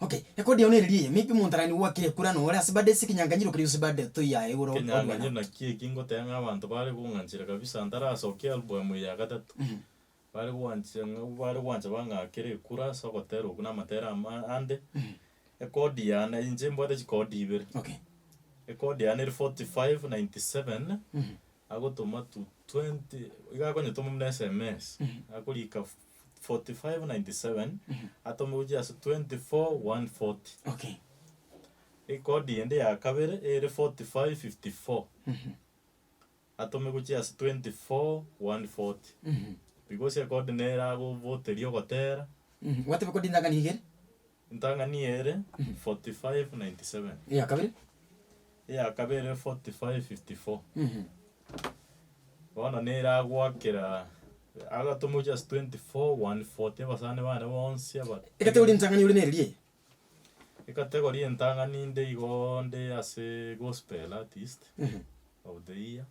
Okay, ekodi oneririe maybe muntarani wake kura no ora sibade sikinyanganyiro kiri sibade to ya euro kinyanganyiro na kingo tenga abantu bari kunganjira kabisa ndara sokia album ya gatatu bari wancha bangakire kura sokotero kuna matera ande ekodi yana inje mbode chikodi ibere. Okay, ekodi yana 4597 agotoma to 20 igakonye tomo mna SMS akulika 4597 atome uja as 24140. Okay, ekodi ende ya kabere ere 4554 atome uja as 24140 because ekodi nera go voterio gotera wate kodi ndangani higere ntangani ere 4597 ya kabere 4554 wana nera gwakira agatomo just 24140 basane bana bonse aba ekategori ntangani uri neririe ekategori ntangani nde igonde ase gospel artist of the year